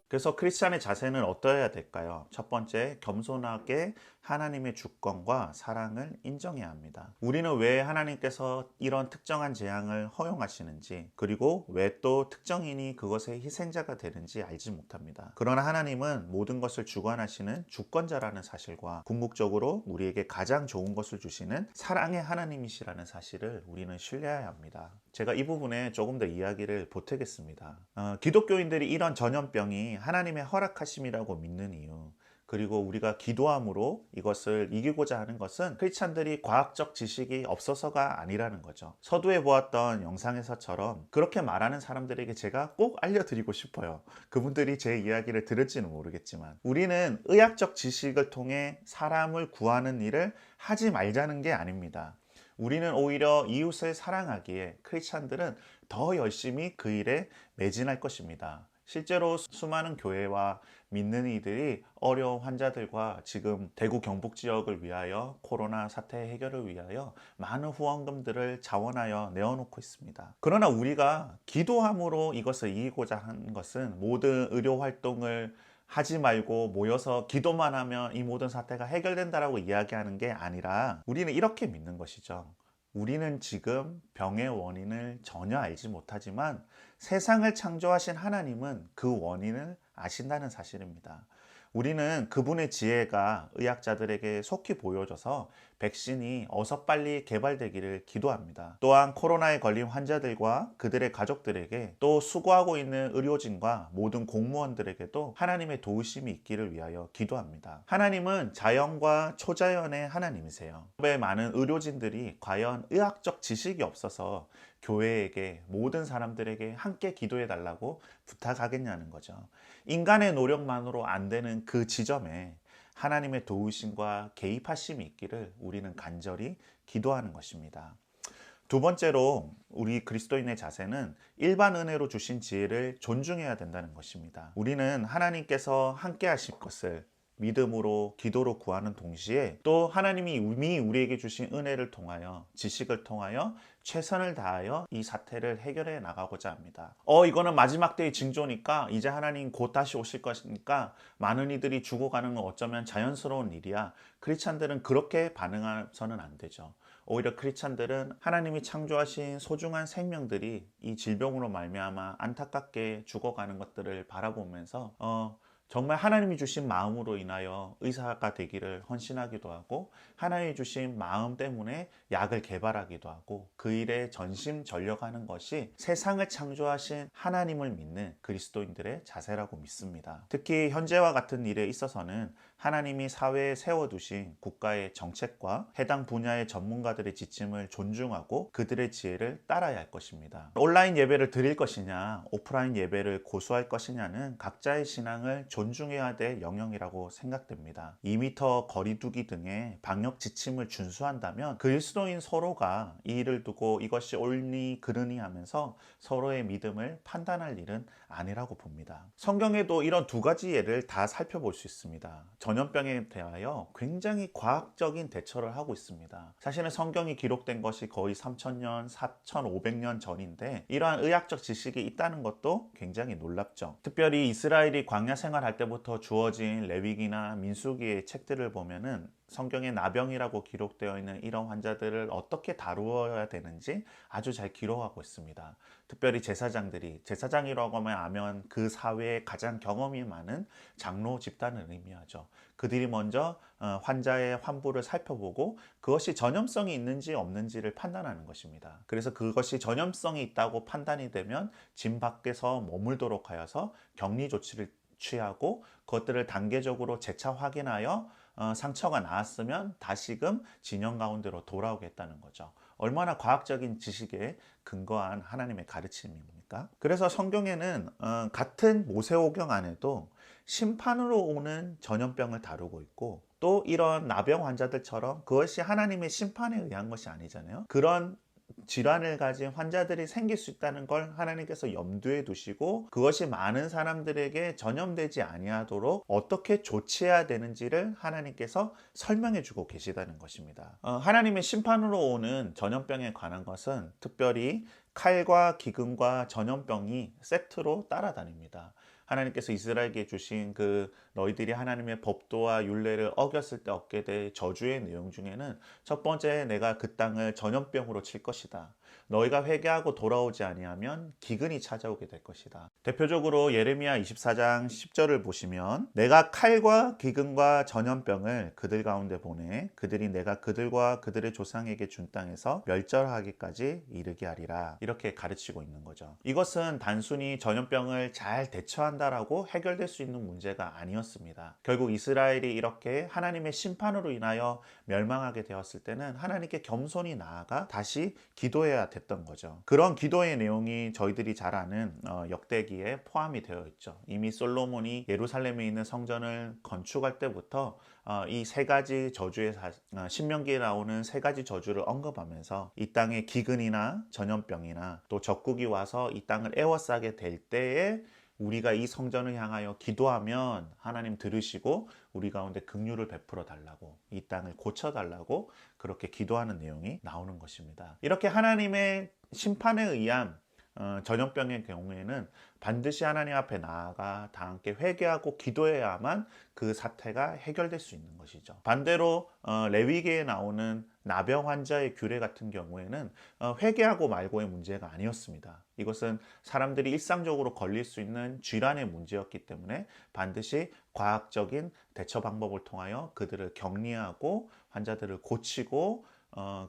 그래서 크리스찬의 자세는 어떠해야 될까요? 첫 번째, 겸손하게 하나님의 주권과 사랑을 인정해야 합니다. 우리는 왜 하나님께서 이런 특정한 재앙을 허용하시는지, 그리고 왜 또 특정인이 그것의 희생자가 되는지 알지 못합니다. 그러나 하나님은 모든 것을 주관하시는 주권자라는 사실과 궁극적으로 우리에게 가장 좋은 것을 주시는 사랑의 하나님이시라는 사실을 우리는 신뢰해야 합니다. 제가 이 부분에 조금 더 이야기를 보태겠습니다. 기독교인들이 이런 전염병이 하나님의 허락하심이라고 믿는 이유, 그리고 우리가 기도함으로 이것을 이기고자 하는 것은 크리스찬들이 과학적 지식이 없어서가 아니라는 거죠. 서두에 보았던 영상에서처럼 그렇게 말하는 사람들에게 제가 꼭 알려드리고 싶어요. 그분들이 제 이야기를 들을지는 모르겠지만, 우리는 의학적 지식을 통해 사람을 구하는 일을 하지 말자는 게 아닙니다. 우리는 오히려 이웃을 사랑하기에 크리스찬들은 더 열심히 그 일에 매진할 것입니다. 실제로 수많은 교회와 믿는 이들이 어려운 환자들과 지금 대구 경북 지역을 위하여 코로나 사태 해결을 위하여 많은 후원금들을 자원하여 내어놓고 있습니다. 그러나 우리가 기도함으로 이것을 이기고자 하는 것은 모든 의료 활동을 하지 말고 모여서 기도만 하면 이 모든 사태가 해결된다라고 이야기하는 게 아니라, 우리는 이렇게 믿는 것이죠. 우리는 지금 병의 원인을 전혀 알지 못하지만 세상을 창조하신 하나님은 그 원인을 아신다는 사실입니다. 우리는 그분의 지혜가 의학자들에게 속히 보여져서 백신이 어서 빨리 개발되기를 기도합니다. 또한 코로나에 걸린 환자들과 그들의 가족들에게, 또 수고하고 있는 의료진과 모든 공무원들에게도 하나님의 도우심이 있기를 위하여 기도합니다. 하나님은 자연과 초자연의 하나님이세요. 많은 의료진들이 과연 의학적 지식이 없어서 교회에게, 모든 사람들에게 함께 기도해 달라고 부탁하겠냐는 거죠. 인간의 노력만으로 안 되는 그 지점에 하나님의 도우심과 개입하심이 있기를 우리는 간절히 기도하는 것입니다. 두 번째로, 우리 그리스도인의 자세는 일반 은혜로 주신 지혜를 존중해야 된다는 것입니다. 우리는 하나님께서 함께 하실 것을 믿음으로, 기도로 구하는 동시에, 또 하나님이 이미 우리에게 주신 은혜를 통하여, 지식을 통하여 최선을 다하여 이 사태를 해결해 나가고자 합니다. 이거는 마지막 때의 징조니까, 이제 하나님 곧 다시 오실 것이니까 많은 이들이 죽어가는 건 어쩌면 자연스러운 일이야. 크리스찬들은 그렇게 반응해서는 안 되죠. 오히려 크리스찬들은 하나님이 창조하신 소중한 생명들이 이 질병으로 말미암아 안타깝게 죽어가는 것들을 바라보면서 정말 하나님이 주신 마음으로 인하여 의사가 되기를 헌신하기도 하고, 하나님이 주신 마음 때문에 약을 개발하기도 하고, 그 일에 전심전력하는 것이 세상을 창조하신 하나님을 믿는 그리스도인들의 자세라고 믿습니다. 특히 현재와 같은 일에 있어서는 하나님이 사회에 세워두신 국가의 정책과 해당 분야의 전문가들의 지침을 존중하고 그들의 지혜를 따라야 할 것입니다. 온라인 예배를 드릴 것이냐, 오프라인 예배를 고수할 것이냐는 각자의 신앙을 존중해야 될 영역이라고 생각됩니다. 2m 거리두기 등의 방역 지침을 준수한다면 그리스도인 서로가 이 일을 두고 이것이 옳니 그르니 하면서 서로의 믿음을 판단할 일은 아니라고 봅니다. 성경에도 이런 두 가지 예를 다 살펴볼 수 있습니다. 전염병에 대하여 굉장히 과학적인 대처를 하고 있습니다. 사실은 성경이 기록된 것이 거의 3000년, 4500년 전인데 이러한 의학적 지식이 있다는 것도 굉장히 놀랍죠. 특별히 이스라엘이 광야 생활할 때부터 주어진 레위기나 민수기의 책들을 보면은 성경에 나병이라고 기록되어 있는 이런 환자들을 어떻게 다루어야 되는지 아주 잘 기록하고 있습니다. 특별히 제사장이라고 하면 그 사회에 가장 경험이 많은 장로 집단을 의미하죠. 그들이 먼저 환자의 환부를 살펴보고 그것이 전염성이 있는지 없는지를 판단하는 것입니다. 그래서 그것이 전염성이 있다고 판단이 되면 진 밖에서 머물도록 하여서 격리 조치를 취하고 그것들을 단계적으로 재차 확인하여 상처가 나았으면 다시금 진영 가운데로 돌아오겠다는 거죠. 얼마나 과학적인 지식에 근거한 하나님의 가르침입니까? 그래서 성경에는 같은 모세오경 안에도 심판으로 오는 전염병을 다루고 있고, 또 이런 나병 환자들처럼 그것이 하나님의 심판에 의한 것이 아니잖아요. 그런 질환을 가진 환자들이 생길 수 있다는 걸 하나님께서 염두에 두시고 그것이 많은 사람들에게 전염되지 아니하도록 어떻게 조치해야 되는지를 하나님께서 설명해 주고 계시다는 것입니다. 하나님의 심판으로 오는 전염병에 관한 것은 특별히 칼과 기근과 전염병이 세트로 따라다닙니다. 하나님께서 이스라엘에게 주신 그 너희들이 하나님의 법도와 율례를 어겼을 때 얻게 될 저주의 내용 중에는 첫 번째, 내가 그 땅을 전염병으로 칠 것이다. 너희가 회개하고 돌아오지 아니하면 기근이 찾아오게 될 것이다. 대표적으로 예레미야 24장 10절을 보시면 내가 칼과 기근과 전염병을 그들 가운데 보내 그들이 내가 그들과 그들의 조상에게 준 땅에서 멸절하기까지 이르게 하리라. 이렇게 가르치고 있는 거죠. 이것은 단순히 전염병을 잘 대처한다라고 해결될 수 있는 문제가 아니었습니다. 결국 이스라엘이 이렇게 하나님의 심판으로 인하여 멸망하게 되었을 때는 하나님께 겸손히 나아가 다시 기도해야 됐던 거죠. 그런 기도의 내용이 저희들이 잘 아는 역대기에 포함이 되어 있죠. 이미 솔로몬이 예루살렘에 있는 성전을 건축할 때부터 이 세 가지 저주의 신명기에 나오는 세 가지 저주를 언급하면서 이 땅에 기근이나 전염병이나 또 적국이 와서 이 땅을 에워싸게 될 때에 우리가 이 성전을 향하여 기도하면 하나님 들으시고 우리 가운데 긍휼을 베풀어 달라고, 이 땅을 고쳐 달라고 그렇게 기도하는 내용이 나오는 것입니다. 이렇게 하나님의 심판에 의한 전염병의 경우에는 반드시 하나님 앞에 나아가 다 함께 회개하고 기도해야만 그 사태가 해결될 수 있는 것이죠. 반대로 레위기에 나오는 나병 환자의 규례 같은 경우에는 회개하고 말고의 문제가 아니었습니다. 이것은 사람들이 일상적으로 걸릴 수 있는 질환의 문제였기 때문에 반드시 과학적인 대처 방법을 통하여 그들을 격리하고 환자들을 고치고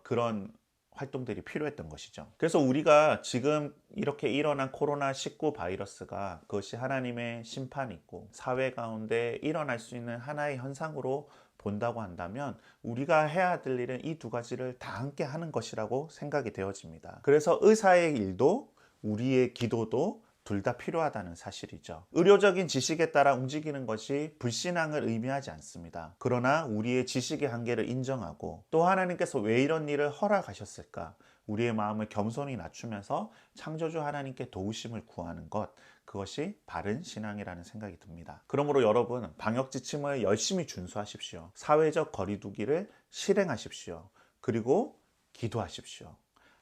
그런 활동들이 필요했던 것이죠. 그래서 우리가 지금 이렇게 일어난 코로나19 바이러스가 그것이 하나님의 심판이 있고 사회 가운데 일어날 수 있는 하나의 현상으로 본다고 한다면 우리가 해야 될 일은 이 두 가지를 다 함께 하는 것이라고 생각이 되어집니다. 그래서 의사의 일도 우리의 기도도 둘 다 필요하다는 사실이죠. 의료적인 지식에 따라 움직이는 것이 불신앙을 의미하지 않습니다. 그러나 우리의 지식의 한계를 인정하고 또 하나님께서 왜 이런 일을 허락하셨을까? 우리의 마음을 겸손히 낮추면서 창조주 하나님께 도우심을 구하는 것, 그것이 바른 신앙이라는 생각이 듭니다. 그러므로 여러분, 방역 지침을 열심히 준수하십시오. 사회적 거리두기를 실행하십시오. 그리고 기도하십시오.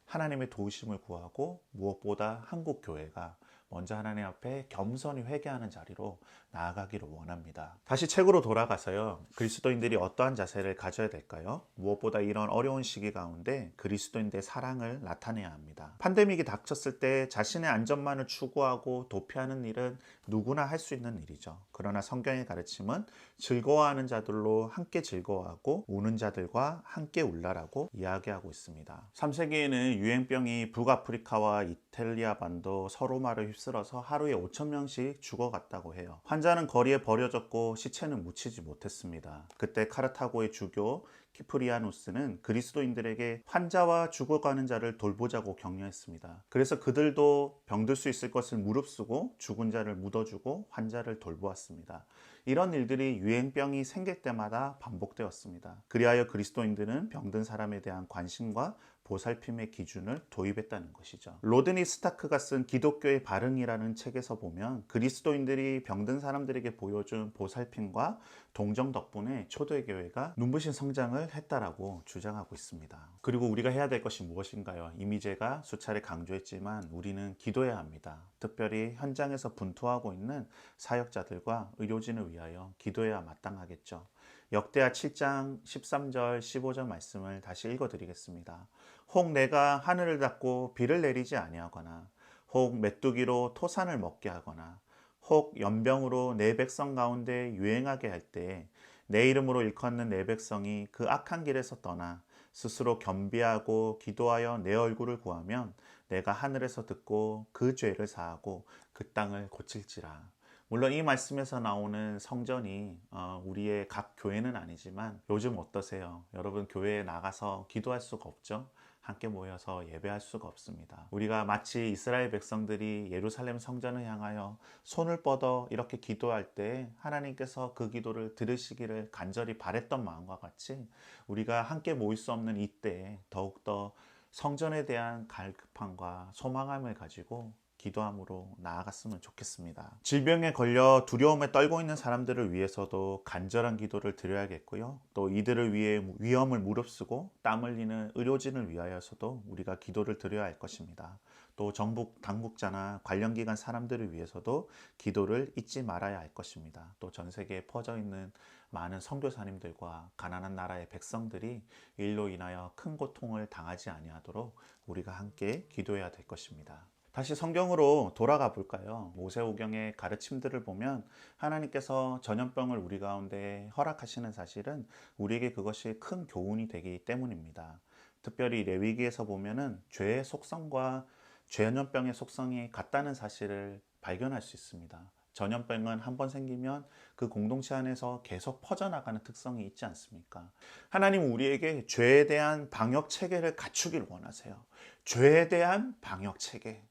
하나님의 도우심을 구하고 무엇보다 한국 교회가 먼저 하나님 앞에 겸손히 회개하는 자리로 나아가기를 원합니다. 다시 책으로 돌아가서요. 그리스도인들이 어떠한 자세를 가져야 될까요? 무엇보다 이런 어려운 시기 가운데 그리스도인들의 사랑을 나타내야 합니다. 팬데믹이 닥쳤을 때 자신의 안전만을 추구하고 도피하는 일은 누구나 할 수 있는 일이죠. 그러나 성경의 가르침은 즐거워하는 자들로 함께 즐거워하고 우는 자들과 함께 울라라고 이야기하고 있습니다. 3세기에는 유행병이 북아프리카와 이탈리아 반도 서로마를 휩쓸어서 하루에 5,000명씩 죽어갔다고 해요. 환자는 거리에 버려졌고 시체는 묻히지 못했습니다. 그때 카르타고의 주교 키프리아누스는 그리스도인들에게 환자와 죽어가는 자를 돌보자고 격려했습니다. 그래서 그들도 병들 수 있을 것을 무릅쓰고 죽은 자를 묻어주고 환자를 돌보았습니다. 이런 일들이 유행병이 생길 때마다 반복되었습니다. 그리하여 그리스도인들은 병든 사람에 대한 관심과 보살핌의 기준을 도입했다는 것이죠. 로드니 스타크가 쓴 기독교의 발흥이라는 책에서 보면 그리스도인들이 병든 사람들에게 보여준 보살핌과 동정 덕분에 초대교회가 눈부신 성장을 했다라고 주장하고 있습니다. 그리고 우리가 해야 될 것이 무엇인가요? 이미 제가 수차례 강조했지만 우리는 기도해야 합니다. 특별히 현장에서 분투하고 있는 사역자들과 의료진을 위하여 기도해야 마땅하겠죠. 역대하 7장 13절 15절 말씀을 다시 읽어드리겠습니다. 혹 내가 하늘을 닫고 비를 내리지 아니하거나 혹 메뚜기로 토산을 먹게 하거나 혹 연병으로 내 백성 가운데 유행하게 할 때에 내 이름으로 일컫는 내 백성이 그 악한 길에서 떠나 스스로 겸비하고 기도하여 내 얼굴을 구하면 내가 하늘에서 듣고 그 죄를 사하고 그 땅을 고칠지라. 물론 이 말씀에서 나오는 성전이 우리의 각 교회는 아니지만 요즘 어떠세요? 여러분 교회에 나가서 기도할 수가 없죠? 함께 모여서 예배할 수가 없습니다. 우리가 마치 이스라엘 백성들이 예루살렘 성전을 향하여 손을 뻗어 이렇게 기도할 때 하나님께서 그 기도를 들으시기를 간절히 바랬던 마음과 같이 우리가 함께 모일 수 없는 이때에 더욱더 성전에 대한 갈급함과 소망함을 가지고 기도함으로 나아갔으면 좋겠습니다. 질병에 걸려 두려움에 떨고 있는 사람들을 위해서도 간절한 기도를 드려야겠고요. 또 이들을 위해 위험을 무릅쓰고 땀 흘리는 의료진을 위하여서도 우리가 기도를 드려야 할 것입니다. 또 정부 당국자나 관련기관 사람들을 위해서도 기도를 잊지 말아야 할 것입니다. 또 전 세계에 퍼져 있는 많은 선교사님들과 가난한 나라의 백성들이 일로 인하여 큰 고통을 당하지 아니하도록 우리가 함께 기도해야 될 것입니다. 다시 성경으로 돌아가 볼까요? 모세오경의 가르침들을 보면 하나님께서 전염병을 우리 가운데 허락하시는 사실은 우리에게 그것이 큰 교훈이 되기 때문입니다. 특별히 레위기에서 보면은 죄의 속성과 전염병의 속성이 같다는 사실을 발견할 수 있습니다. 전염병은 한번 생기면 그 공동체 안에서 계속 퍼져나가는 특성이 있지 않습니까? 하나님은 우리에게 죄에 대한 방역 체계를 갖추길 원하세요. 죄에 대한 방역 체계.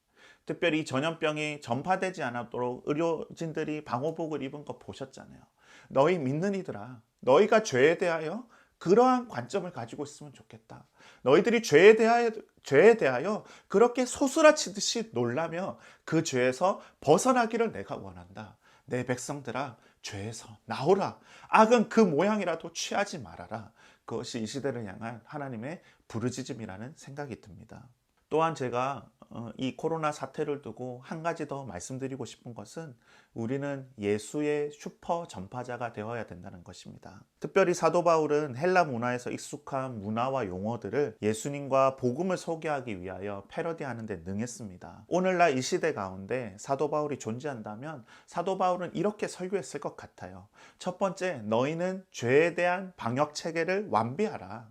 특별히 이 전염병이 전파되지 않도록 의료진들이 방호복을 입은 거 보셨잖아요. 너희 믿는 이들아, 너희가 죄에 대하여 그러한 관점을 가지고 있으면 좋겠다. 너희들이 죄에 대하여 그렇게 소스라치듯이 놀라며 그 죄에서 벗어나기를 내가 원한다. 내 백성들아, 죄에서 나오라. 악은 그 모양이라도 취하지 말아라. 그것이 이 시대를 향한 하나님의 부르짖음이라는 생각이 듭니다. 또한 제가 이 코로나 사태를 두고 한 가지 더 말씀드리고 싶은 것은 우리는 예수의 슈퍼 전파자가 되어야 된다는 것입니다. 특별히 사도 바울은 헬라 문화에서 익숙한 문화와 용어들을 예수님과 복음을 소개하기 위하여 패러디하는 데 능했습니다. 오늘날 이 시대 가운데 사도 바울이 존재한다면 사도 바울은 이렇게 설교했을 것 같아요. 첫 번째, 너희는 죄에 대한 방역 체계를 완비하라.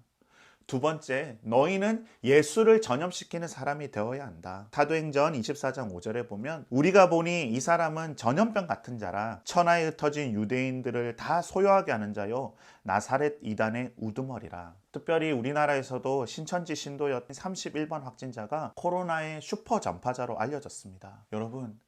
두 번째, 너희는 예수를 전염시키는 사람이 되어야 한다. 사도행전 24장 5절에 보면 우리가 보니 이 사람은 전염병 같은 자라 천하에 흩어진 유대인들을 다 소요하게 하는 자요 나사렛 이단의 우두머리라. 특별히 우리나라에서도 신천지 신도였던 31번 확진자가 코로나의 슈퍼 전파자로 알려졌습니다. 여러분,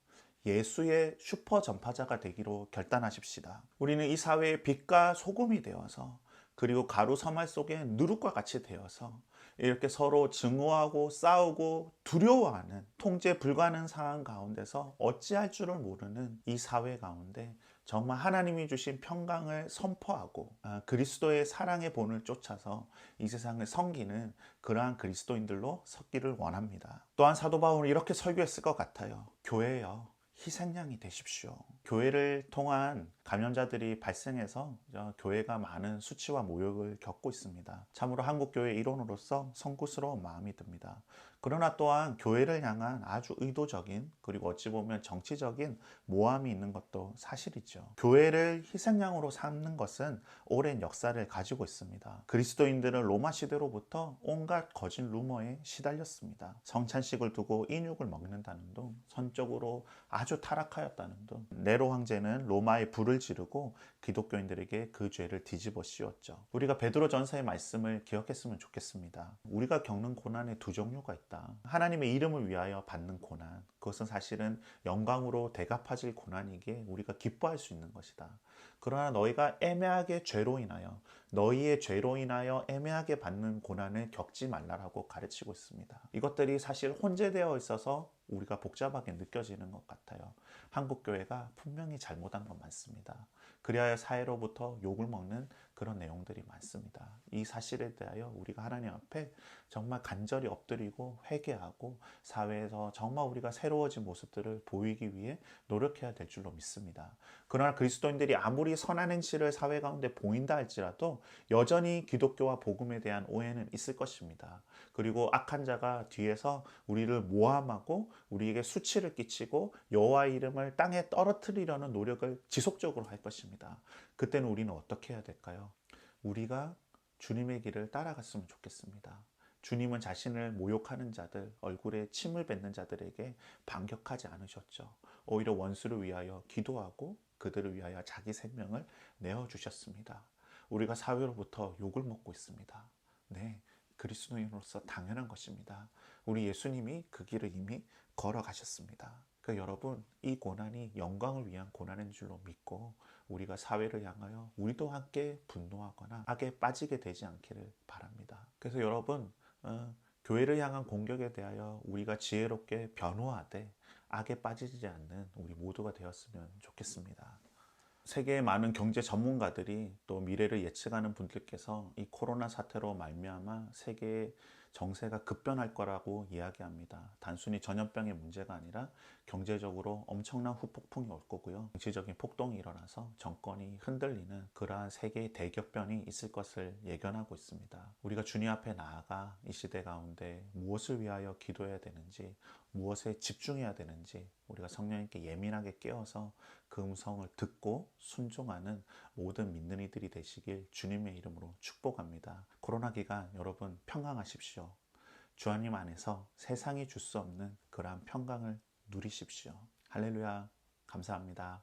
예수의 슈퍼 전파자가 되기로 결단하십시다. 우리는 이 사회의 빛과 소금이 되어서 그리고 가루 서말 속에 누룩과 같이 되어서 이렇게 서로 증오하고 싸우고 두려워하는 통제 불가능한 상황 가운데서 어찌할 줄을 모르는 이 사회 가운데 정말 하나님이 주신 평강을 선포하고 그리스도의 사랑의 본을 쫓아서 이 세상을 섬기는 그러한 그리스도인들로 섰기를 원합니다. 또한 사도 바울은 이렇게 설교했을 것 같아요. 교회여, 희생양이 되십시오. 교회를 통한 감염자들이 발생해서 교회가 많은 수치와 모욕을 겪고 있습니다. 참으로 한국교회 일원으로서 송구스러운 마음이 듭니다. 그러나 또한 교회를 향한 아주 의도적인 그리고 어찌 보면 정치적인 모함이 있는 것도 사실이죠. 교회를 희생양으로 삼는 것은 오랜 역사를 가지고 있습니다. 그리스도인들은 로마 시대로부터 온갖 거짓 루머에 시달렸습니다. 성찬식을 두고 인육을 먹는다는 둥, 선적으로 아주 타락하였다는 둥, 네로 황제는 로마에 불을 지르고 기독교인들에게 그 죄를 뒤집어 씌웠죠. 우리가 베드로전서의 말씀을 기억했으면 좋겠습니다. 우리가 겪는 고난의 두 종류가 있다. 하나님의 이름을 위하여 받는 고난, 그것은 사실은 영광으로 대갚아질 고난이기에 우리가 기뻐할 수 있는 것이다. 그러나 너희가 애매하게 죄로 인하여 너희의 죄로 인하여 애매하게 받는 고난을 겪지 말라라고 가르치고 있습니다. 이것들이 사실 혼재되어 있어서 우리가 복잡하게 느껴지는 것 같아요. 한국교회가 분명히 잘못한 건 맞습니다. 그리하여 사회로부터 욕을 먹는 그런 내용들이 많습니다. 이 사실에 대하여 우리가 하나님 앞에 정말 간절히 엎드리고 회개하고 사회에서 정말 우리가 새로워진 모습들을 보이기 위해 노력해야 될 줄로 믿습니다. 그러나 그리스도인들이 아무리 선한 행실을 사회 가운데 보인다 할지라도 여전히 기독교와 복음에 대한 오해는 있을 것입니다. 그리고 악한 자가 뒤에서 우리를 모함하고 우리에게 수치를 끼치고 여호와의 이름을 땅에 떨어뜨리려는 노력을 지속적으로 할 것입니다. 그때는 우리는 어떻게 해야 될까요? 우리가 주님의 길을 따라갔으면 좋겠습니다. 주님은 자신을 모욕하는 자들, 얼굴에 침을 뱉는 자들에게 반격하지 않으셨죠. 오히려 원수를 위하여 기도하고 그들을 위하여 자기 생명을 내어주셨습니다. 우리가 사회로부터 욕을 먹고 있습니다. 네, 그리스도인으로서 당연한 것입니다. 우리 예수님이 그 길을 이미 걸어가셨습니다. 그러니까 여러분, 이 고난이 영광을 위한 고난인 줄로 믿고 우리가 사회를 향하여 우리도 함께 분노하거나 악에 빠지게 되지 않기를 바랍니다. 그래서 여러분, 교회를 향한 공격에 대하여 우리가 지혜롭게 변호하되 악에 빠지지 않는 우리 모두가 되었으면 좋겠습니다. 세계의 많은 경제 전문가들이 또 미래를 예측하는 분들께서 이 코로나 사태로 말미암아 세계의 정세가 급변할 거라고 이야기합니다. 단순히 전염병의 문제가 아니라 경제적으로 엄청난 후폭풍이 올 거고요. 정치적인 폭동이 일어나서 정권이 흔들리는 그러한 세계의 대격변이 있을 것을 예견하고 있습니다. 우리가 주님 앞에 나아가 이 시대 가운데 무엇을 위하여 기도해야 되는지, 무엇에 집중해야 되는지 우리가 성령님께 예민하게 깨어서 그 음성을 듣고 순종하는 모든 믿는 이들이 되시길 주님의 이름으로 축복합니다. 코로나 기간 여러분 평강하십시오. 주님 안에서 세상이 줄 수 없는 그러한 평강을 누리십시오. 할렐루야. 감사합니다.